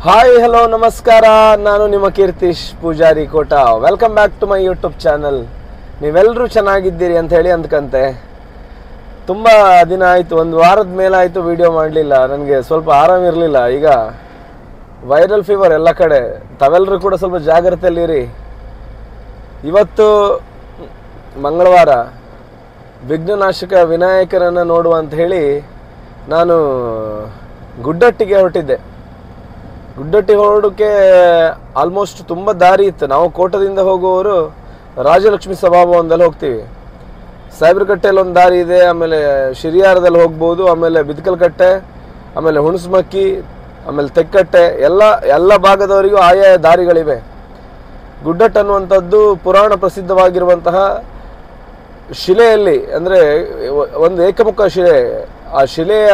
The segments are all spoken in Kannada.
ಹಾಯ್ ಹಲೋ ನಮಸ್ಕಾರ, ನಾನು ನಿಮ್ಮ Keertish Poojary Kota. Welcome back to my YouTube channel. ನೀವೆಲ್ಲರೂ ಚೆನ್ನಾಗಿದ್ದೀರಿ ಅಂತ ಹೇಳಿ ಅಂದ್ಕಂತೆ. ತುಂಬ ದಿನ ಆಯಿತು, ಒಂದು ವಾರದ ಮೇಲಾಯಿತು ವಿಡಿಯೋ ಮಾಡಲಿಲ್ಲ. ನನಗೆ ಸ್ವಲ್ಪ ಆರಾಮಿರಲಿಲ್ಲ. ಈಗ ವೈರಲ್ ಫೀವರ್ ಎಲ್ಲ ಕಡೆ. ತಾವೆಲ್ಲರೂ ಕೂಡ ಸ್ವಲ್ಪ ಜಾಗ್ರತೆಯಲ್ಲಿರಿ. ಇವತ್ತು ಮಂಗಳವಾರ, ವಿಘ್ನನಾಶಕ ವಿನಾಯಕರನ್ನು ನೋಡುವ ಅಂತ ಹೇಳಿ ನಾನು ಗುಡ್ಡಟ್ಟಿಗೆ ಹೊರಟಿದ್ದೆ. ಗುಡ್ಡಟ್ಟಿ ಹೊರಡೋಕ್ಕೆ ಆಲ್ಮೋಸ್ಟ್ ತುಂಬ ದಾರಿ ಇತ್ತು. ನಾವು ಕೋಟದಿಂದ ಹೋಗುವವರು ರಾಜಲಕ್ಷ್ಮಿ ಸಭಾಭವನದಲ್ಲಿ ಹೋಗ್ತೀವಿ. ಸಾಯ್ಬ್ರಕಟ್ಟೆಯಲ್ಲಿ ಒಂದು ದಾರಿ ಇದೆ, ಆಮೇಲೆ ಶಿರಿಯಾರದಲ್ಲಿ ಹೋಗ್ಬೋದು, ಆಮೇಲೆ ಬಿದ್ಕಲ್ಕಟ್ಟೆ, ಆಮೇಲೆ ಹುಣಸಮಕ್ಕಿ, ಆಮೇಲೆ ತೆಕ್ಕಟ್ಟೆ, ಎಲ್ಲ ಭಾಗದವರಿಗೂ ಆಯಾ ದಾರಿಗಳಿವೆ. ಗುಡ್ಡಟ್ಟು ಅನ್ನುವಂಥದ್ದು ಪುರಾಣ ಪ್ರಸಿದ್ಧವಾಗಿರುವಂತಹ ಶಿಲೆಯಲ್ಲಿ, ಅಂದರೆ ಒಂದು ಏಕಮುಖ ಶಿಲೆ. ಆ ಶಿಲೆಯ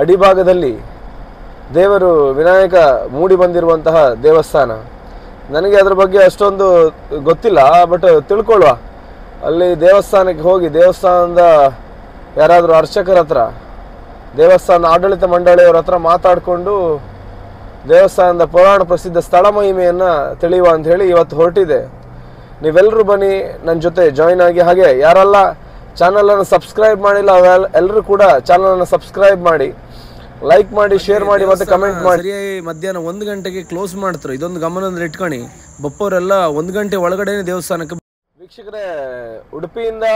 ಅಡಿಭಾಗದಲ್ಲಿ ದೇವರು ವಿನಾಯಕ ಮೂಡಿ ಬಂದಿರುವಂತಹ ದೇವಸ್ಥಾನ. ನನಗೆ ಅದರ ಬಗ್ಗೆ ಅಷ್ಟೊಂದು ಗೊತ್ತಿಲ್ಲ, ಬಟ್ ತಿಳ್ಕೊಳ್ಳುವ. ಅಲ್ಲಿ ದೇವಸ್ಥಾನಕ್ಕೆ ಹೋಗಿ ದೇವಸ್ಥಾನದ ಯಾರಾದರೂ ಅರ್ಚಕರ ಹತ್ರ, ದೇವಸ್ಥಾನ ಆಡಳಿತ ಮಂಡಳಿಯವರ ಹತ್ರ ಮಾತಾಡಿಕೊಂಡು ದೇವಸ್ಥಾನದ ಪುರಾಣ ಪ್ರಸಿದ್ಧ ಸ್ಥಳ ಮಹಿಮೆಯನ್ನು ತಿಳಿಯುವ ಅಂತ ಹೇಳಿ ಇವತ್ತು ಹೊರಟಿದೆ. ನೀವೆಲ್ಲರೂ ಬನ್ನಿ, ನನ್ನ ಜೊತೆ ಜಾಯಿನ್ ಆಗಿ. ಹಾಗೆ ಯಾರೆಲ್ಲ ಚಾನಲನ್ನು ಸಬ್ಸ್ಕ್ರೈಬ್ ಮಾಡಿಲ್ಲ ಎಲ್ಲರೂ ಕೂಡ ಚಾನಲನ್ನು ಸಬ್ಸ್ಕ್ರೈಬ್ ಮಾಡಿ, ಲೈಕ್ ಮಾಡಿ, ಶೇರ್ ಮಾಡಿ, ಮತ್ತೆ ಕಮೆಂಟ್ ಮಾಡಿ. ಸರಿಯಾಗಿ ಮಧ್ಯಾಹ್ನ 1 ಗಂಟೆಗೆ ಕ್ಲೋಸ್ ಮಾಡ್ತಾರೆ. ಇದೊಂದು ಗಮನದಲ್ಲಿ ಇಟ್ಕೊಳ್ಳಿ. ಬಪ್ಪವರೆಲ್ಲ 1 ಗಂಟೆ ಒಳಗಡೆ ದೇವಸ್ಥಾನಕ್ಕೆ. ವೀಕ್ಷಕರೇ, ಉಡುಪಿಯಿಂದ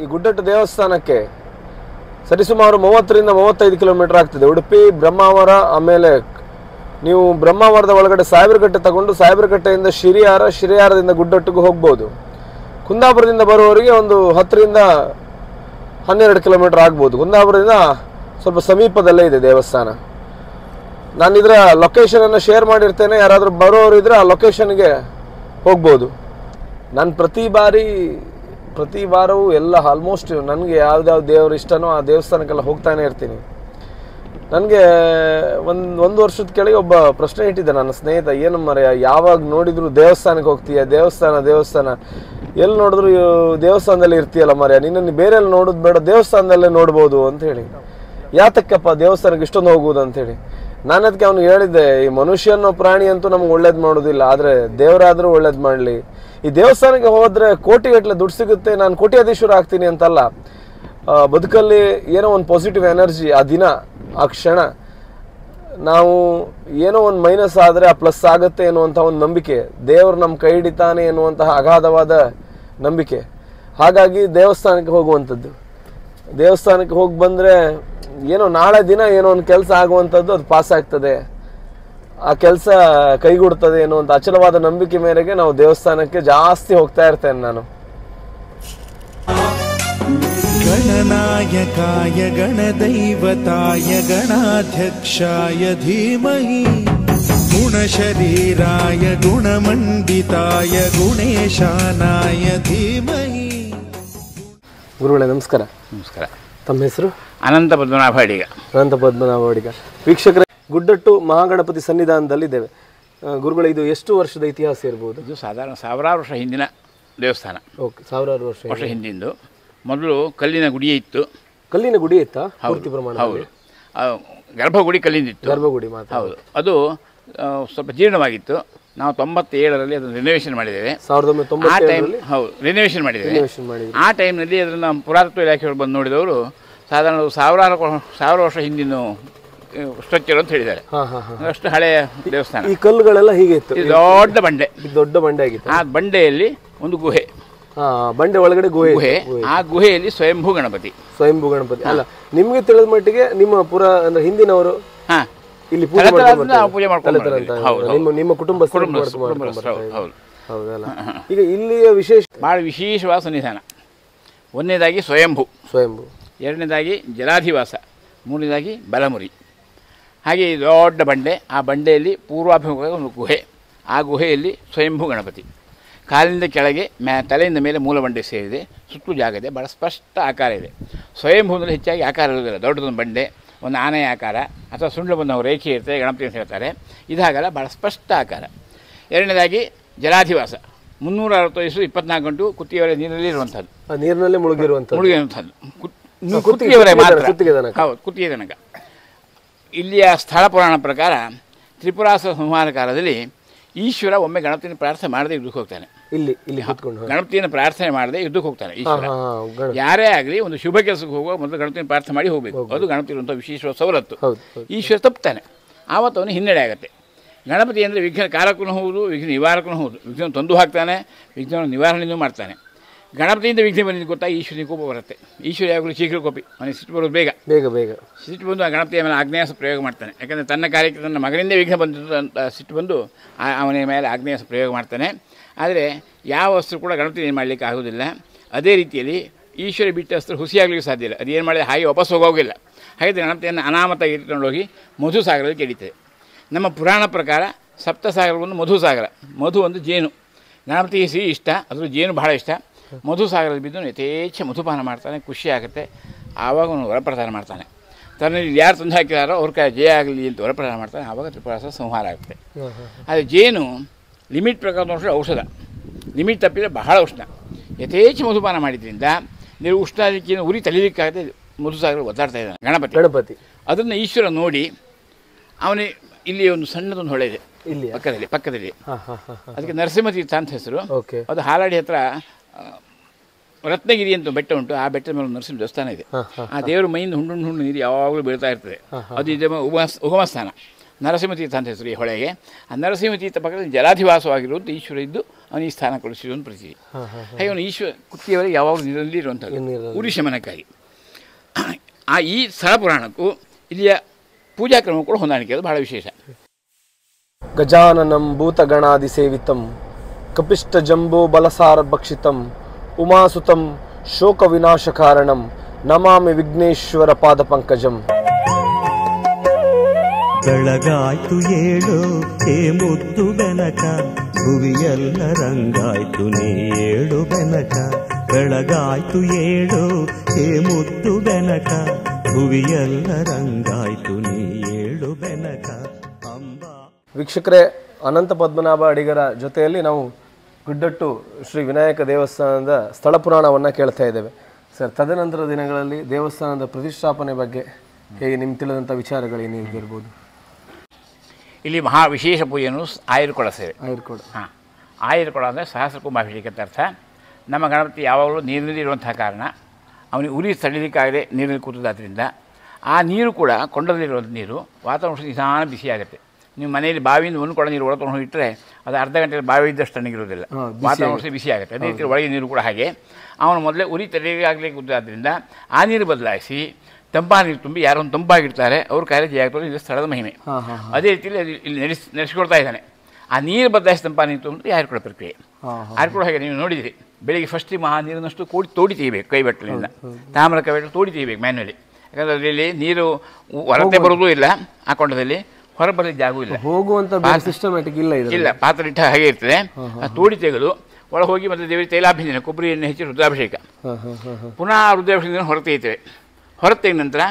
ಈ ಗುಡ್ಡಟ್ಟು ದೇವಸ್ಥಾನಕ್ಕೆ ಸರಿಸುಮಾರು 30ರಿಂದ 35 ಕಿಲೋಮೀಟರ್ ಆಗ್ತದೆ. ಉಡುಪಿ ಬ್ರಹ್ಮಾವರ, ಆಮೇಲೆ ನೀವು ಬ್ರಹ್ಮಾವರದ ಒಳಗಡೆ ಸಾಯ್ಬ್ರಕಟ್ಟೆ ತಗೊಂಡು ಸಾಯ್ಬ್ರಕಟ್ಟೆಯಿಂದ ಶಿರಿಯಾರದಿಂದ ಗುಡ್ಡಟ್ಟಿಗೂ ಹೋಗ್ಬೋದು. ಕುಂದಾಪುರದಿಂದ ಬರುವವರಿಗೆ ಒಂದು 10ರಿಂದ 12 ಕಿಲೋಮೀಟರ್ ಆಗ್ಬೋದು. ಕುಂದಾಪುರದಿಂದ ಸ್ವಲ್ಪ ಸಮೀಪದಲ್ಲೇ ಇದೆ ದೇವಸ್ಥಾನ. ನಾನು ಇದರ ಲೊಕೇಶನನ್ನು ಶೇರ್ ಮಾಡಿರ್ತೇನೆ. ಯಾರಾದರೂ ಬರೋರು ಇದ್ರೆ ಆ ಲೊಕೇಶನ್ಗೆ ಹೋಗ್ಬೋದು. ನಾನು ಪ್ರತಿ ವಾರವೂ ಎಲ್ಲ ಆಲ್ಮೋಸ್ಟ್ ನನಗೆ ಯಾವ್ದಾವ್ದು ದೇವರು ಇಷ್ಟನೋ ಆ ದೇವಸ್ಥಾನಕ್ಕೆಲ್ಲ ಹೋಗ್ತಾನೆ ಇರ್ತೀನಿ. ನನಗೆ ಒಂದು ವರ್ಷದ ಕೆಳಗೆ ಒಬ್ಬ ಪ್ರಶ್ನೆ ಇಟ್ಟಿದ್ದೆ ನನ್ನ ಸ್ನೇಹಿತ. ಏನು ಮರೆಯ, ಯಾವಾಗ ನೋಡಿದ್ರು ದೇವಸ್ಥಾನಕ್ಕೆ ಹೋಗ್ತೀಯ, ದೇವಸ್ಥಾನ ಎಲ್ಲಿ ನೋಡಿದ್ರು ದೇವಸ್ಥಾನದಲ್ಲಿ ಇರ್ತೀಯಲ್ಲ ಮರೆಯ, ನಿನ್ನನ್ನು ಬೇರೆ ಎಲ್ಲಿ ನೋಡೋದು ಬೇಡ, ದೇವಸ್ಥಾನದಲ್ಲೇ ನೋಡ್ಬೋದು ಅಂತ ಹೇಳಿ. ಯಾತಕ್ಕಪ್ಪ ದೇವಸ್ಥಾನಕ್ಕೆ ಇಷ್ಟೊಂದು ಹೋಗುವುದು ಅಂತೇಳಿ ನಾನು ಅದಕ್ಕೆ ಅವನು ಹೇಳಿದ್ದೆ, ಈ ಮನುಷ್ಯನೋ ಪ್ರಾಣಿ ಅಂತೂ ನಮ್ಗೆ ಒಳ್ಳೇದು ಮಾಡೋದಿಲ್ಲ, ಆದರೆ ದೇವರಾದರೂ ಒಳ್ಳೇದು ಮಾಡಲಿ. ಈ ದೇವಸ್ಥಾನಕ್ಕೆ ಹೋದರೆ ಕೋಟಿಗಟ್ಟಲೆ ದುಡ್ಡು ಸಿಗುತ್ತೆ, ನಾನು ಕೋಟ್ಯಾಧೀಶ್ವರ ಆಗ್ತೀನಿ ಅಂತಲ್ಲ. ಬದುಕಲ್ಲಿ ಏನೋ ಒಂದು ಪಾಸಿಟಿವ್ ಎನರ್ಜಿ, ಆ ದಿನ, ಆ ಕ್ಷಣ, ನಾವು ಏನೋ ಒಂದು ಮೈನಸ್ ಆದರೆ ಆ ಪ್ಲಸ್ ಆಗುತ್ತೆ ಎನ್ನುವಂಥ ಒಂದು ನಂಬಿಕೆ, ದೇವರು ನಮ್ಮ ಕೈ ಹಿಡಿತಾನೆ ಎನ್ನುವಂತಹ ಅಗಾಧವಾದ ನಂಬಿಕೆ. ಹಾಗಾಗಿ ದೇವಸ್ಥಾನಕ್ಕೆ ಹೋಗುವಂಥದ್ದು. ದೇವಸ್ಥಾನಕ್ಕೆ ಹೋಗಿ ಬಂದರೆ ಏನೋ ನಾಳೆ ದಿನ ಏನೋ ಒಂದು ಕೆಲಸ ಆಗುವಂಥದ್ದು, ಅದು ಪಾಸ್ ಆಗ್ತದೆ, ಆ ಕೆಲಸ ಕೈಗೂಡ್ತದೆ ಎನ್ನುವಂಥ ಅಚಲವಾದ ನಂಬಿಕೆ ಮೇರೆಗೆ ನಾವು ದೇವಸ್ಥಾನಕ್ಕೆ ಜಾಸ್ತಿ ಹೋಗ್ತಾ ಇರ್ತೇನೆ ನಾನು. ಗಣನಾಯಕಾಯ ಗಣದೈವತಾಯ ಗಣಾಧ್ಯಕ್ಷಾಯ ಧೀಮಹಿ ಗುಣಶರೀರಾಯ ಗುಣಮಂಡಿತಾಯ ಗುಣೇಶಾನಾಯ ಧೀಮಹಿ. ಗುರುಗಳೇ ನಮಸ್ಕಾರ. ನಮಸ್ಕಾರ. ತಮ್ಮ ಹೆಸರು? ಅನಂತ ಪದ್ಮನಾಭ ಅಡಿಗ. ವೀಕ್ಷಕರೇ, ಗುಡ್ಡಟ್ಟು ಮಹಾಗಣಪತಿ ಸನ್ನಿಧಾನದಲ್ಲಿದ್ದೇವೆ. ಗುರುಗಳೇ, ಇದು ಎಷ್ಟು ವರ್ಷದ ಇತಿಹಾಸ ಇರ್ಬೋದು? ಇದು ಸಾಧಾರಣ ಸಾವಿರಾರು ವರ್ಷ ಹಿಂದಿನ ದೇವಸ್ಥಾನ. ಓಕೆ, ಸಾವಿರಾರು ವರ್ಷ ಹಿಂದಿಂದು. ಮೊದಲು ಕಲ್ಲಿನ ಗುಡಿಯೇ ಇತ್ತು. ಕಲ್ಲಿನ ಗುಡಿ ಇತ್ತಾ? ಪೂರ್ತಿ ಪ್ರಮಾಣ? ಹೌದು, ಗರ್ಭಗುಡಿ ಕಲ್ಲಿಂದಿತ್ತು. ಗರ್ಭಗುಡಿ ಮಾತ್ರ? ಹೌದು. ಅದು ಸ್ವಲ್ಪ ಜೀರ್ಣವಾಗಿತ್ತು. ನಾವು 97ರಲ್ಲಿ ಅದನ್ನು ರಿನೋವೇಷನ್ ಮಾಡಿದ್ದೇವೆ. 1997ರಲ್ಲಿ? ಹೌದು, ರಿನೋವೇಷನ್ ಮಾಡಿದ್ದೇವೆ. ಆ ಟೈಮ್ನಲ್ಲಿ ಅದನ್ನು ಪುರಾತತ್ವ ಇಲಾಖೆಯವರು ಬಂದು ನೋಡಿದವರು ಸಾಧಾರಣ ಸಾವಿರ ವರ್ಷ ಹಿಂದಿನ ಸ್ಟ್ರಕ್ಚರ್ ಅಂತ ಹೇಳಿದ್ದಾರೆ. ಅಷ್ಟು ಹಳೆಯ ದೇವಸ್ಥಾನ. ಈ ಕಲ್ಲುಗಳೆಲ್ಲ ಹೀಗೆ ಇತ್ತು? ದೊಡ್ಡ ಬಂಡೆ. ದೊಡ್ಡ ಬಂಡೆ ಆಗಿತ್ತು. ಆ ಬಂಡೆಯಲ್ಲಿ ಒಂದು ಗುಹೆ, ಬಂಡೆ ಒಳಗಡೆ ಗುಹೆ. ಆ ಗುಹೆಯಲ್ಲಿ ಸ್ವಯಂಭೂ ಗಣಪತಿ. ಅಲ್ಲ, ನಿಮ್ಗೆ ತಿಳಿದ ಮಟ್ಟಿಗೆ ನಿಮ್ಮ ಅಂದ್ರೆ ಹಿಂದಿನವರು ಇಲ್ಲಿ ಪೂಜೆ ಮಾಡ್ತಾರೆ. ನಿಮ್ಮ ಕುಟುಂಬ. ಹೌದಲ್ಲ. ಈಗ ಇಲ್ಲಿಯ ಬಹಳ ವಿಶೇಷವಾದ ಸನ್ನಿಧಾನ. ಒಂದನೇದಾಗಿ ಸ್ವಯಂಭೂ, ಎರಡನೇದಾಗಿ ಜಲಾಧಿವಾಸ, ಮೂರನೇದಾಗಿ ಬಲಮುರಿ. ಹಾಗೆ ದೊಡ್ಡ ಬಂಡೆ. ಆ ಬಂಡೆಯಲ್ಲಿ ಪೂರ್ವಾಭಿಮುಖವಾಗಿ ಒಂದು ಗುಹೆ. ಆ ಗುಹೆಯಲ್ಲಿ ಸ್ವಯಂಭೂ ಗಣಪತಿ. ಕಾಲಿಂದ ಕೆಳಗೆ ತಲೆಯಿಂದ ಮೇಲೆ ಮೂಲ ಬಂಡೆ ಸೇರಿದೆ. ಸುತ್ತಲೂ ಜಾಗ ಇದೆ. ಭಾಳ ಸ್ಪಷ್ಟ ಆಕಾರ ಇದೆ. ಸ್ವಯಂಭೂನಲ್ಲಿ ಹೆಚ್ಚಾಗಿ ಆಕಾರ ಇರೋದಿಲ್ಲ. ದೊಡ್ಡದೊಂದು ಬಂಡೆ, ಒಂದು ಆನೆಯ ಆಕಾರ ಅಥವಾ ಸುಂಡ್ಲು ಬಂದ ರೇಖೆ ಇರ್ತದೆ, ಗಣಪತಿ ಅಂತ ಹೇಳ್ತಾರೆ. ಇದಾಗಲ್ಲ, ಭಾಳ ಸ್ಪಷ್ಟ ಆಕಾರ. ಎರಡನೇದಾಗಿ ಜಲಾಧಿವಾಸ, 365 24 ಗಂಟು ಕುತ್ತಿಯವರೇ ನೀರಲ್ಲಿ ಇರುವಂಥದ್ದು. ನೀರಿನಲ್ಲೇ ಮುಳುಗಿರುವಂಥದ್ದು. ಕುತ್ತಿಗೆಯವರೇ ಮಾತ್ರ. ಹೌದು, ಕುತ್ತಿಗೆ ತನಕ. ಇಲ್ಲಿಯ ಸ್ಥಳ ಪುರಾಣ ಪ್ರಕಾರ ತ್ರಿಪುರಾಸುರ ಸಂಹಾರ ಕಾಲದಲ್ಲಿ ಈಶ್ವರ ಒಮ್ಮೆ ಗಣಪತಿಯನ್ನು ಪ್ರಾರ್ಥನೆ ಮಾಡದೆ ಯುದ್ಧಕ್ಕೆ ಹೋಗ್ತಾನೆ. ಇಲ್ಲಿ ಗಣಪತಿಯನ್ನು ಪ್ರಾರ್ಥನೆ ಮಾಡದೆ ಯುದ್ಧಕ್ಕೆ ಹೋಗ್ತಾನೆ ಈಶ್ವರ. ಯಾರೇ ಆಗಲಿ ಒಂದು ಶುಭ ಕೆಲಸಕ್ಕೆ ಹೋಗುವ ಮೊದಲು ಗಣಪತಿಯನ್ನು ಪ್ರಾರ್ಥನೆ ಮಾಡಿ ಹೋಗಬೇಕು. ಅದು ಗಣಪತಿ ಇರುವಂಥ ವಿಶೇಷ ಸವಲತ್ತು. ಈಶ್ವರ ತಪ್ಪುತ್ತಾನೆ, ಆವತ್ತು ಅವನು ಹಿನ್ನಡೆ ಆಗುತ್ತೆ. ಗಣಪತಿ ಅಂದರೆ ವಿಘ್ನ ಕಾರಕನೂ ಹೌದು, ವಿಘ್ನ ನಿವಾರಕನೂ ಹೌದು. ವಿಘ್ನ ತಂದು ಹಾಕ್ತಾನೆ, ವಿಘ್ನವನ್ನು ನಿವಾರಣೆಯೂ ಮಾಡ್ತಾನೆ. ಗಣಪತಿಯಿಂದ ವಿಘ್ನ ಬಂದಿದ್ದು ಗೊತ್ತಾಗಿ ಈಶ್ವರನಿಗೆ ಕೋಪ ಬರುತ್ತೆ. ಈಶ್ವರ ಯಾವಾಗಲೂ ಶೀಘ್ರ ಕೋಪಿ, ಅವನಿಗೆ ಸಿಟ್ಟು ಬರೋದು ಬೇಗ ಸಿಟ್ಟು ಬಂದು ಆ ಗಣಪತಿಯ ಮೇಲೆ ಆಗ್ನೇಯಾಸ ಪ್ರಯೋಗ ಮಾಡ್ತಾನೆ. ಯಾಕಂದರೆ ತನ್ನ ಕಾರ್ಯಕ್ಕೆ ತನ್ನ ಮಗನಿಂದ ವಿಘ್ನ ಬಂದಿದ್ದು ಅಂತ ಸಿಟ್ಟು ಬಂದು ಅವನ ಮೇಲೆ ಆಗ್ನೇಯಾಸ ಪ್ರಯೋಗ ಮಾಡ್ತಾನೆ. ಆದರೆ ಯಾವ ಅಸ್ತ್ರ ಕೂಡ ಗಣಪತಿ ಏನು ಮಾಡಲಿಕ್ಕೆ ಆಗೋದಿಲ್ಲ. ಅದೇ ರೀತಿಯಲ್ಲಿ ಈಶ್ವರ ಬಿಟ್ಟ ಅಸ್ತ್ರ ಹುಸಿಯಾಗಲಿಕ್ಕೆ ಸಾಧ್ಯ ಇಲ್ಲ. ಅದು ಏನು ಮಾಡಿದ್ರೆ ಹಾಗೆ ವಾಪಸ್ ಹೋಗೋಗಿಲ್ಲ. ಹಾಗಿದ್ರೆ ಗಣಪತಿಯನ್ನು ಅನಾಮತಾಗಿ ಇಟ್ಕೊಂಡು ಹೋಗಿ ಮಧುಸಾಗರದಲ್ಲಿ ಕೆಡೀತದೆ. ನಮ್ಮ ಪುರಾಣ ಪ್ರಕಾರ ಸಪ್ತಸಾಗರ ಒಂದು ಮಧುಸಾಗರ. ಮಧು ಒಂದು ಜೇನು. ಗಣಪತಿಗೆ ಸಿಹಿ ಇಷ್ಟ, ಅದ್ರ ಜೇನು ಬಹಳ ಇಷ್ಟ. ಮಧುಸಾಗರದ ಬಿದ್ದು ಯಥೇಚ್ಛ ಮಧುಪಾನ ಮಾಡ್ತಾನೆ, ಖುಷಿ ಆಗುತ್ತೆ. ಆವಾಗ ಅವನು ವರಪ್ರದಾನ ಮಾಡ್ತಾನೆ. ತನ್ನಲ್ಲಿ ಯಾರು ತಂದು ಹಾಕಿದಾರೋ ಅವ್ರ ಕೈ ಜಯ ಆಗಲಿ ಅಂತ ವರಪ್ರದಾನ ಮಾಡ್ತಾನೆ. ಆವಾಗ ತ್ರಿಪುರಾಸುರ ಸಂಹಾರ ಆಗುತ್ತೆ. ಆದರೆ ಜೇನು ಲಿಮಿಟ್ ಪ್ರಕಾರ ನೋಡಿದ್ರೆ ಔಷಧ, ಲಿಮಿಟ್ ತಪ್ಪಿದರೆ ಬಹಳ ಉಷ್ಣ. ಯಥೇಚ್ಛ ಮಧುಪಾನ ಮಾಡಿದ್ರಿಂದ ನೀವು ಉಷ್ಣಾದಿಕ್ಕಿಂತ ಉರಿ ತಲೀಲಿಕ್ಕಾಗದೆ ಮಧುಸಾಗರ ಒದ್ದಾಡ್ತಾ ಇದ್ದಾನೆ ಗಣಪತಿ. ಅದನ್ನು ಈಶ್ವರ ನೋಡಿ ಅವನಿಗೆ ಇಲ್ಲಿ ಒಂದು ಸಣ್ಣದೊಂದು ಹೊಳೆ ಇದೆ ಪಕ್ಕದಲ್ಲಿ ಅದಕ್ಕೆ ನರಸಿಂಹತೀರ್ಥ ಅಂತ ಹೆಸರು. ಅದು ಹಾಲಾಡಿ ಹತ್ರ ರತ್ನಗಿರಿ ಅಂತ ಬೆಟ್ಟ ಉಂಟು. ಆ ಬೆಟ್ಟದ ಮೇಲೆ ನರಸಿಂಹ ದೇವಸ್ಥಾನ ಇದೆ. ಆ ದೇವರ ಮೈಯಿಂದ ಹುಂಡು ನೀರು ಯಾವಾಗಲೂ ಬೀಳ್ತಾ ಇರ್ತದೆ. ಅದು ಇದೆ ಉಗಮ ಸ್ಥಾನ. ನರಸಿಂಹತೀರ್ಥ ಅಂತ ಹೆಸರು ಈ ಹೊಳೆಗೆ. ಆ ನರಸಿಂಹತೀರ್ಥ ಪಕ್ಕದಲ್ಲಿ ಜಲಾಧಿವಾಸವಾಗಿರುವಂಥ ಈಶ್ವರ ಇದ್ದು ಅವನು ಈ ಸ್ಥಾನ ಕೊಡಿಸಿರುವಂಥ ಪ್ರತೀತಿ. ಹಾಗೆ ಅವನು ಈಶ್ವರ ಕುತ್ತಿಯವರಿಗೆ ಯಾವಾಗಲೂ ನೀರಲ್ಲಿ ಇರುವಂಥದ್ದು ಉರಿ ಶಮನಕ್ಕಾಗಿ. ಈ ಸ್ಥಳ ಪುರಾಣಕ್ಕೂ ಇಲ್ಲಿಯ ಪೂಜಾ ಕ್ರಮ ಕೂಡ ಹೊಂದಾಣಿಕೆ, ಅದು ಬಹಳ ವಿಶೇಷ. ಗಜಾನನಂ ಭೂತಗಣಾದಿ ಸೇವಿತಂ ಕಪಿಷ್ಟ ಜಂಬೋ ಬಲಸಾರ ಭಕ್ಷಿತಂ ಉಮಾಸುತಂ ಶೋಕ ವಿನಾಶ ಕಾರಣಂ ನಮಾಮಿ ವಿಘ್ನೇಶ್ವರ ಪಾದ ಪಂಕಜಂ. ಬೆಳಗಾಯ್ತು ಏಳು ಹೇ ಮುದ್ದು ಬೆನಕ, ಭುವಿಯೆಲ್ಲ ರಂಗಾಯ್ತು ನೀ ಏಳು ಬೆನಕ. ಬೆಳಗಾಯ್ತು ಏಳು ಹೇ ಮುದ್ದು ಬೆನಕ, ಭುವಿಯೆಲ್ಲ ರಂಗಾಯ್ತು ನೀ ಏಳು ಬೆನಕ ಅಂಬಾ. ವೀಕ್ಷಕರೇ, ಅನಂತ ಪದ್ಮನಾಭ ಅಡಿಗರ ಜೊತೆಯಲ್ಲಿ ನಾವು ಗುಡ್ಡಟ್ಟು ಶ್ರೀ ವಿನಾಯಕ ದೇವಸ್ಥಾನದ ಸ್ಥಳ ಪುರಾಣವನ್ನು ಕೇಳ್ತಾ ಇದ್ದೇವೆ. ಸರ್, ತದನಂತರ ದಿನಗಳಲ್ಲಿ ದೇವಸ್ಥಾನದ ಪ್ರತಿಷ್ಠಾಪನೆ ಬಗ್ಗೆ ಹೇಗೆ ನಿಮ್ಗೆ ತಿಳಿದಂಥ ವಿಚಾರಗಳೇನಿರ್ಬೋದು? ಇಲ್ಲಿ ಮಹಾ ವಿಶೇಷ ಪೂಜೆಯನ್ನು ಆಯುರ್ಕೊಳ ಸೇವೆ. ಆಯುರ್ಕೊಳ ಅಂದರೆ ಸಹಸ್ರ ಕುಂಭಾಭಿಷೇಕ ಅಂತ ಅರ್ಥ. ನಮ್ಮ ಗಣಪತಿ ಯಾವಾಗಲೂ ನೀರಿನಲ್ಲಿ ಇರುವಂತಹ ಕಾರಣ ಅವನಿಗೆ ಉರಿ ತಳ್ಳಲಿಕ್ಕಾಗದೆ ನೀರಿನಲ್ಲಿ ಕೂತದಾದ್ರಿಂದ ಆ ನೀರು ಕೂಡ ಕೊಂಡದಲ್ಲಿರುವಂಥ ನೀರು ವಾತಾವರಣ ನಿಧಾನ ಬಿಸಿಯಾಗುತ್ತೆ. ನೀವು ಮನೆಯಲ್ಲಿ ಬಾವಿಯಿಂದ ಒಂದು ಕೊಡ ನೀರು ಒಳಗೆ ತೊಗೊಂಡು ಇಟ್ಟರೆ ಅದು ಅರ್ಧ ಗಂಟೆಯಲ್ಲಿ ಬಾವಿ ಇದ್ದಷ್ಟು ತಣ್ಣಗಿರೋದಿಲ್ಲ, ವಾತಾವರಣ ಬಿಸಿ ಆಗುತ್ತೆ. ಅದೇ ರೀತಿ ಒಳಗೆ ನೀರು ಕೂಡ ಹಾಗೆ. ಅವನು ಮೊದಲೇ ಉರಿ ತಲೆಗಾಗಲಿಕ್ಕೆ ಕೂತಾದ್ರಿಂದ ಆ ನೀರು ಬದಲಾಯಿಸಿ ತಂಪಾದ ನೀರು ತುಂಬಿ ಯಾರೊಂದು ತಂಪಾಗಿರ್ತಾರೆ ಅವ್ರ ಕಾರ್ಯ ಜಯಾಗ್ತದೆ. ಇದು ಸ್ಥಳದ ಮಹಿಮೆ. ಅದೇ ರೀತಿಯಲ್ಲಿ ಅದು ಇಲ್ಲಿ ನಡೆಸಿಕೊಡ್ತಾ ಇದ್ದಾನೆ. ಆ ನೀರು ಬದಲಾಯಿಸಿ ತಂಪಾದ ನೀರು ತುಂಬ ಆರಿಕೊಳ್ಳೋ ಪ್ರಕ್ರಿಯೆ. ಆರಿಕೊಳ್ಳೋ ಹಾಗೆ ನೀವು ನೋಡಿದಿರಿ, ಬೆಳಿಗ್ಗೆ ಫಸ್ಟಿಗೆ ಮಹಾ ನೀರಿನಷ್ಟು ತೋಡಿ ತೆಗಿಬೇಕು ಕೈ ಬಟ್ಟಲಿಂದ, ತಾಮ್ರ ಕೈ ಬಟ್ಟಲು ತೋಡಿ ತೆಗಿಬೇಕು ಮ್ಯಾನ್ಯಲಿ. ಯಾಕಂದರೆ ಅದರಲ್ಲಿ ನೀರು ಹೊರತೆ ಬರೋದೂ ಇಲ್ಲ, ಆ ಕೊಂಡದಲ್ಲಿ ಹೊರಬರಲಿಕ್ಕೆ ಜಾಗೂ ಇಲ್ಲ, ಹೋಗುವಂಥ ಸಿಸ್ಟಮ್ಯಾಟಿಕ್ ಇಲ್ಲ, ಪಾತ್ರೆ ಇಟ್ಟ ಹಾಗೆ ಇರ್ತದೆ. ತೋಡಿ ತೆಗೆದು ಒಳಗೆ ಹೋಗಿ ಮತ್ತೆ ದೇವರಿಗೆ ತೈಲಾಭಿಷೇಕ, ಕೊಬ್ಬರಿ ಎಣ್ಣೆ ಹೆಚ್ಚಿ ರುದ್ರಾಭಿಷೇಕ, ಪುನಃ ರುದ್ರಾಭಿಷೇಕ ಹೊರತೆಯ್ತೇವೆ. ಹೊರತೆಗೆ ನಂತರ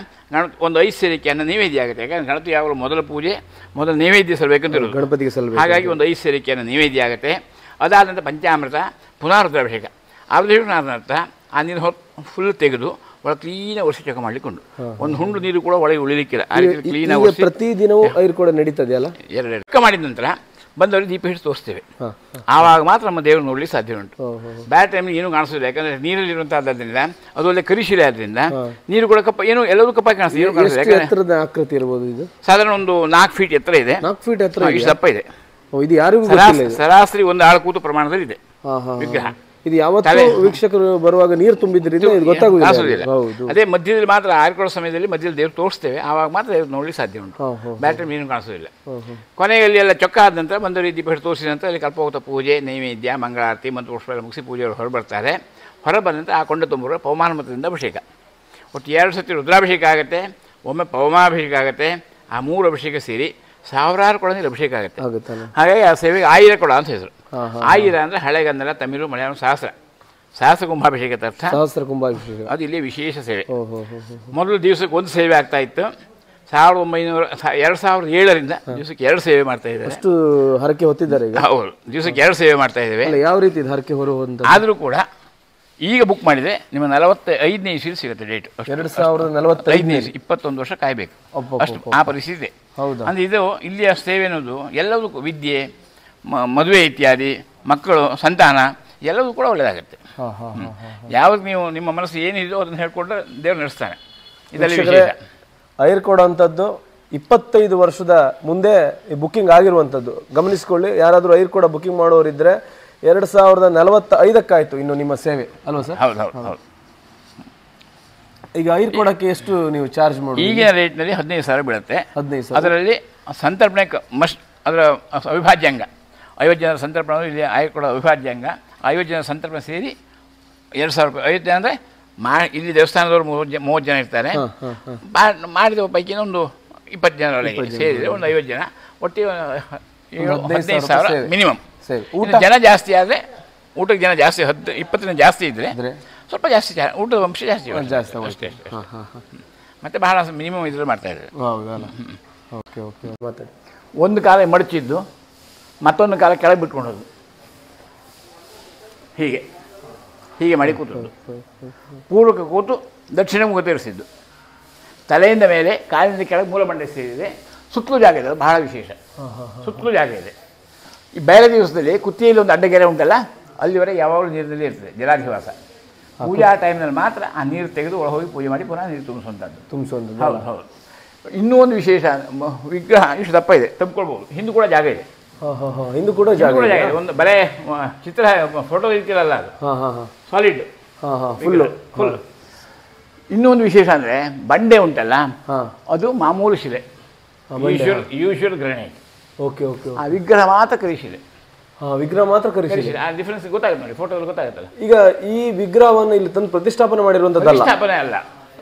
ಒಂದು 5 ಸೇರಿಕೆ ಅನ್ನ ನೈವೇದ್ಯ ಆಗುತ್ತೆ. ಯಾಕಂದರೆ ಗಣಪತಿ ಯಾವಾಗಲೂ ಮೊದಲ ಪೂಜೆ ಮೊದಲು ನೈವೇದ್ಯ ಸಲ್ಲಬೇಕಂತ ಇರೋದು ಗಣಪತಿಗೆ ಹಾಗಾಗಿ ಒಂದು 5 ಸೇರಿಕೆ ಅನ್ನ ನೈವೇದ್ಯ ಆಗುತ್ತೆ. ಅದಾದ ನಂತರ ಪಂಚಾಮೃತ, ಪುನಃ ರುದ್ರಾಭಿಷೇಕ. ಅಭಿಷೇಕ ಆದ ನಂತರ ಆ ನೀರು ಫುಲ್ ತೆಗೆದು ಒಳಗೆ ಕ್ಲೀನಾಗಿ ಒರೆಸಿ ಚೆಕ್ ಮಾಡಲಿಕ್ಕೊಂಡು ಒಂದು ಹುಂಡು ನೀರು ಕೂಡ ಒಳಗೆ ಉಳಿಲಿಕ್ಕಿಲ್ಲ. ಆ ರೀತಿ ಕ್ಲೀನಾಗಿ ಪ್ರತಿದಿನವೂ ಕೂಡ ನಡೀತದೆ ಅಲ್ಲ. ಎರಡು ಮಾಡಿದ ನಂತರ ಬಂದವರಿಗೆ ದೀಪ ಹಿಡಿದು ತೋರಿಸ್ತೇವೆ. ಆವಾಗ ಮಾತ್ರ ನಮ್ಮ ದೇವರು ನೋಡಲಿಕ್ಕೆ ಸಾಧ್ಯ ಉಂಟು. ಬೇರೆ ಟೈಮಿಗೆ ಏನೂ ಕಾಣಿಸೋದಿಲ್ಲ. ಯಾಕಂದರೆ ನೀರಲ್ಲಿರುವಂಥದ್ದರಿಂದ ಅದು ಒಳ್ಳೆ ಕರಿಶಿಲೆ ಆದ್ದರಿಂದ ನೀರು ಕೂಡ ಕಪ್ಪ ಏನೋ ಎಲ್ಲರೂ ಕಪ್ಪಾಗಿ ಕಾಣಿಸ್ತದೆ. ಏನು ಕಾಣಿಸ್ತದೆ ಆಕೃತಿ ಇರ್ಬೋದು. ಇದು ಸಾಧಾರಣ ಒಂದು 4 ಫೀಟ್ ಎತ್ತರ ಇದೆ. 4 ಫೀಟ್ ಎತ್ತರ ಇಷ್ಟು ದಪ್ಪ ಇದೆ. ಇದು ಯಾರಿಗೂ ಸರಾಸರಿ ಒಂದು ಆಳು ಕೂತು ಪ್ರಮಾಣದಲ್ಲಿ ಇದೆ ವಿಗ್ರಹ. ಇದು ಯಾವತ್ತೂ ವೀಕ್ಷಕರು ಬರುವಾಗ ನೀರು ತುಂಬಿದ್ರಿಂದ ಇದು ಗೊತ್ತಾಗುವುದಿಲ್ಲ. ಅದೇ ಮಧ್ಯದಲ್ಲಿ ಮಾತ್ರ ಆರಿಕೊಳ್ಳೋ ಸಮಯದಲ್ಲಿ ಮಧ್ಯದಲ್ಲಿ ದೇವ್ರು ತೋರಿಸ್ತೇವೆ. ಆವಾಗ ಮಾತ್ರ ದೇವ್ರು ನೋಡ್ಲಿಕ್ಕೆ ಸಾಧ್ಯ ಉಂಟು. ಬ್ಯಾಟ್ರಿ ಏನು ಕಾಣಿಸೋದಿಲ್ಲ. ಕೊನೆಯಲ್ಲಿ ಎಲ್ಲ ಚೊಕ್ಕ ಆದ ನಂತರ ಬಂದವರಿಗೆ ದೀಪ ಹಿಡಿದು ತೋರಿಸಿದ ನಂತರ ಅಲ್ಲಿ ಕಲ್ಪವೃತ ಪೂಜೆ, ನೈವೇದ್ಯ, ಮಂಗಳಾರತಿ ಮತ್ತು ಪುಷ್ಪ ಮುಗಿಸಿ ಪೂಜೆಯವರು ಹೊರಬರ್ತಾರೆ. ಹೊರಬಂದ ನಂತರ ಆ ಕೊಂಡ ತುಂಬುವ ಪವಮಾನ ಮತದಿಂದ ಅಭಿಷೇಕ. ಒಟ್ಟು 2 ಸತಿ ರುದ್ರಾಭಿಷೇಕ ಆಗುತ್ತೆ, ಒಮ್ಮೆ ಪವಮಾಭಿಷೇಕ ಆಗುತ್ತೆ. ಆ 3 ಅಭಿಷೇಕ ಸೇರಿ 1000 ಕೊಡ ನೀರು ಅಭಿಷೇಕ ಆಗುತ್ತೆ. ಹಾಗಾಗಿ ಆ ಸೇವೆಗೆ 1000 ಕೊಡ ಅಂತ ಹೆಸರು. 1000 ಅಂದರೆ ಹಳೆಗನ್ನಡ, ತಮಿಳು, ಮಲಯಾಳಂ, ಸಹಸ್ರ ಕುಂಭಾಭಿಷೇಕ ಅರ್ಥ. ಸಹಸ್ರ ಕುಂಭಾಭಿಷೇಕ ಅದು ಇಲ್ಲಿ ವಿಶೇಷ ಸೇವೆ. ಮೊದಲು ದಿವಸಕ್ಕೆ 1 ಸೇವೆ ಆಗ್ತಾ ಇತ್ತು. 2007ರಿಂದ ದಿವಸಕ್ಕೆ 2 ಸೇವೆ ಮಾಡ್ತಾ ಇದ್ದಾರೆ. ಅಷ್ಟು ಹರಕೆ ಹೊತ್ತಿದ್ದಾರೆ. ಹೌದು, ದಿವಸಕ್ಕೆ 2 ಸೇವೆ ಮಾಡ್ತಾ ಇದ್ದೇವೆ. ಯಾವ ರೀತಿ ಹರಕೆ ಹೊರುವಂತ. ಆದರೂ ಕೂಡ ಈಗ ಬುಕ್ ಮಾಡಿದರೆ ನಿಮ್ಮ 45ನೇ ಇಸ್ವಿಲಿ ಸಿಗುತ್ತೆ ಡೇಟ್. 2045 ಇಸ್ವಿ, 21 ವರ್ಷ ಕಾಯಬೇಕು, ಅಷ್ಟು ಆ ಪರಿಸ್ಥಿತಿ ಇದೆ. ಅಂದರೆ ಇದು ಇಲ್ಲಿಯ ಸೇವೆ ಅನ್ನೋದು ಎಲ್ಲದಕ್ಕೂ, ವಿದ್ಯೆ, ಮದುವೆ ಇತ್ಯಾದಿ, ಮಕ್ಕಳು, ಸಂತಾನ ಎಲ್ಲವೂ ಕೂಡ ಒಳ್ಳೆಯದಾಗುತ್ತೆ. ಯಾವಾಗ ನೀವು ನಿಮ್ಮ ಮನಸ್ಸು ಏನಿದೆಯೋ ಅದನ್ನು ಹೇಳ್ಕೊಂಡ್ರೆ ದೇವರು ನಡೆಸ್ತಾನೆ. ಇದರಲ್ಲಿ ವಿಶೇಷ ಐರ್ ಕೊಡೋವಂಥದ್ದು 25 ವರ್ಷದ ಮುಂದೆ ಈ ಬುಕ್ಕಿಂಗ್ ಆಗಿರುವಂಥದ್ದು ಗಮನಿಸ್ಕೊಳ್ಳಿ. ಯಾರಾದರೂ ಐರ್ ಕೂಡ ಬುಕ್ಕಿಂಗ್ ಮಾಡೋರಿದ್ದರೆ 2045 ಇನ್ನು ನಿಮ್ಮ ಸೇವೆ ಅಲ್ವಾ ಸರ್? ಹೌದು ಹೌದು ಹೌದು. ಈಗ ಐರ್ ಕೊಡೋಕ್ಕೆ ಎಷ್ಟು ನೀವು ಚಾರ್ಜ್ ಮಾಡಿ? ಈಗಿನ ರೇಟ್ನಲ್ಲಿ 15,000 ಬೀಳುತ್ತೆ. 15,000. ಅದರಲ್ಲಿ ಸಂತರ್ಪಣೆ ಮಸ್ಟ್, ಅದರ ಅವಿಭಾಜ್ಯಾಂಗ 50 ಜನರ ಸಂತರ್ಪಣೆ ಇಲ್ಲಿ ಐರ್ ಕೊಡೋ ಅವಿಭಾಜ್ಯಾಂಗ. 50 ಜನರ ಸಂತರ್ಪಣೆ ಸೇರಿ 2,000 ರೂಪಾಯಿ. 50 ಜನ ಅಂದರೆ ಇಲ್ಲಿ ದೇವಸ್ಥಾನದವರು 30 ಜನ ಇರ್ತಾರೆ. ಮಾಡಿದ ಪೈಕಿನ ಒಂದು 20 ಜನರೊಳಗೆ ಸೇರಿದರೆ ಒಂದು 50 ಜನ, ಒಟ್ಟಿಗೆ 15,000 ಮಿನಿಮಮ್. ಜನ ಜಾಸ್ತಿ ಆದರೆ ಊಟಕ್ಕೆ ಜನ ಜಾಸ್ತಿ, 10-20 ಜನ ಜಾಸ್ತಿ ಇದ್ದರೆ ಸ್ವಲ್ಪ ಜಾಸ್ತಿ, ಊಟದ ಅಂಶ ಜಾಸ್ತಿ ಅಷ್ಟೇ. ಮತ್ತು ಬಹಳ ಮಿನಿಮಮ್ ಇದ್ರಲ್ಲಿ ಮಾಡ್ತಾಯಿದ್ದಾರೆ. ಒಂದು ಕಾಲ ಮಡಚಿದ್ದು ಮತ್ತೊಂದು ಕಾಲ ಕೆಳಗೆ ಬಿಟ್ಕೊಂಡೋದು, ಹೀಗೆ ಹೀಗೆ ಮಾಡಿ ಕೂತದ್ದು. ಪೂರ್ವಕ್ಕೆ ಕೂತು ದಕ್ಷಿಣ ಮುಖ ತೀರಿಸಿದ್ದು, ತಲೆಯಿಂದ ಮೇಲೆ ಕಾಲಿನಿಂದ ಕೆಳಗೆ ಮೂಲಮಂಡೆ ಸೇರಿದೆ. ಸುತ್ತಲೂ ಜಾಗ ಇದೆ, ಅದು ಬಹಳ ವಿಶೇಷ. ಸುತ್ತಲೂ ಜಾಗ ಇದೆ. ಈ ಬೇರೆ ದಿವಸದಲ್ಲಿ ಕುತ್ತಿಗೆಯಲ್ಲಿ ಒಂದು ಅಡ್ಡಗೆರೆ ಉಂಟಲ್ಲ, ಅಲ್ಲಿವರೆಗೆ ಯಾವಾಗಲೂ ನೀರಿನಲ್ಲಿ ಇರ್ತದೆ ಜಲಾಧಿವಾಸ. ಪೂಜಾ ಟೈಮ್ನಲ್ಲಿ ಮಾತ್ರ ಆ ನೀರು ತೆಗೆದು ಒಳ ಹೋಗಿ ಪೂಜೆ ಮಾಡಿ ಪುನಃ ನೀರು ತುಂಬಿಸುವಂಥದ್ದು. ಹೌದು ಹೌದು. ಇನ್ನೂ ಒಂದು ವಿಶೇಷ, ವಿಗ್ರಹ ಇಷ್ಟು ದಪ್ಪ ಇದೆ, ತಪ್ಪಿಕೊಳ್ಬೋದು. ಹಿಂದೂ ಕೂಡ ಜಾಗ ಇದೆ. ಹಿಂದೂ ಕೂಡ ಜಾಗ ಇದೆ. ಒಂದು ಬರೇ ಚಿತ್ರ ಫೋಟೋ ಇರ್ತಿರಲ್ಲ, ಅದು ಸಾಲಿಡ್ ಫುಲ್. ಇನ್ನೂ ಒಂದು ವಿಶೇಷ ಅಂದರೆ ಬಂಡೆ ಉಂಟಲ್ಲ, ಅದು ಮಾಮೂಲು ಶಿಲೆ, ಯೂಶುವಲ್ ಗ್ರಾನೈಟ್. Okay okay. ಆ ವಿಗ್ರಹ ಮಾತ್ರ ಕರಿಶಿಲೆ. ವಿಗ್ರಹ ಮಾತ್ರ ಕರಿಶಿಲೆ. ಆ ಡಿಫ್ರೆನ್ಸ್ ಗೊತ್ತಾಗುತ್ತೆ ನೋಡಿ, ಫೋಟೋದಲ್ಲಿ ಗೊತ್ತಾಗುತ್ತಲ್ಲ. ಈಗ ಈ ವಿಗ್ರಹವನ್ನು ಇಲ್ಲಿ ತಂದು ಪ್ರತಿಷ್ಠಾಪನೆ ಮಾಡಿರುವಂಥದ್ದಲ್ಲ, ಪ್ರತಿಷ್ಠಾಪನೆ ಅಲ್ಲ,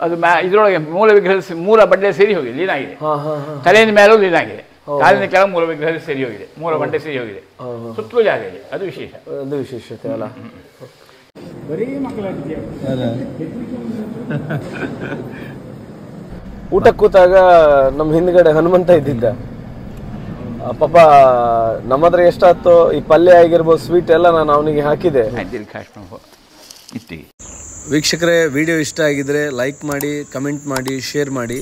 ಅದು ಇದರೊಳಗೆ ಮೂಲ ವಿಗ್ರಹ, ಮೂಲ ಬಂಡೆ ಸೇರಿ ಹೋಗಿದೆ, ಲೀನ್ ಆಗಿದೆ. ತಲೆಯಿಂದ ಮೇಲೂ ಲೀನ್ ಆಗಿದೆ, ಕಾಲಿನ ಕೆಳಗೆ ಮೂಲ ವಿಗ್ರಹ ಸೇರಿ ಹೋಗಿದೆ, ಮೂಲ ಬಂಡೆ ಸೇರಿ ಹೋಗಿದೆ. ಸುತ್ತಲೂ ಜಾಗ ಇದೆ, ಅದು ವಿಶೇಷ. ಅದು ವಿಶೇಷತೆ ಅಲ್ಲ. ಊಟಕ್ಕೆ ಕೂತಾಗ ನಮ್ಮ ಹಿಂದ್ಗಡೆ ಹನುಮಂತ ಇದ್ದಿದ್ದ. ಪಾಪ ನಮ್ಮ ಹತ್ರ ಎಷ್ಟಾಯ್ತು ಈ ಪಲ್ಯ ಆಗಿರ್ಬೋದು, ಸ್ವೀಟ್ ಎಲ್ಲ ನಾನು ಅವನಿಗೆ ಹಾಕಿದೆ. ವೀಕ್ಷಕರೇ, ವಿಡಿಯೋ ಇಷ್ಟ ಆಗಿದ್ರೆ ಲೈಕ್ ಮಾಡಿ, ಕಮೆಂಟ್ ಮಾಡಿ, ಶೇರ್ ಮಾಡಿ.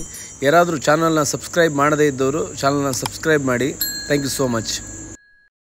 ಯಾರಾದರೂ ಚಾನಲ್ನ ಸಬ್ಸ್ಕ್ರೈಬ್ ಮಾಡದೇ ಇದ್ದವರು ಚಾನಲ್ನ ಸಬ್ಸ್ಕ್ರೈಬ್ ಮಾಡಿ. Thank you so much.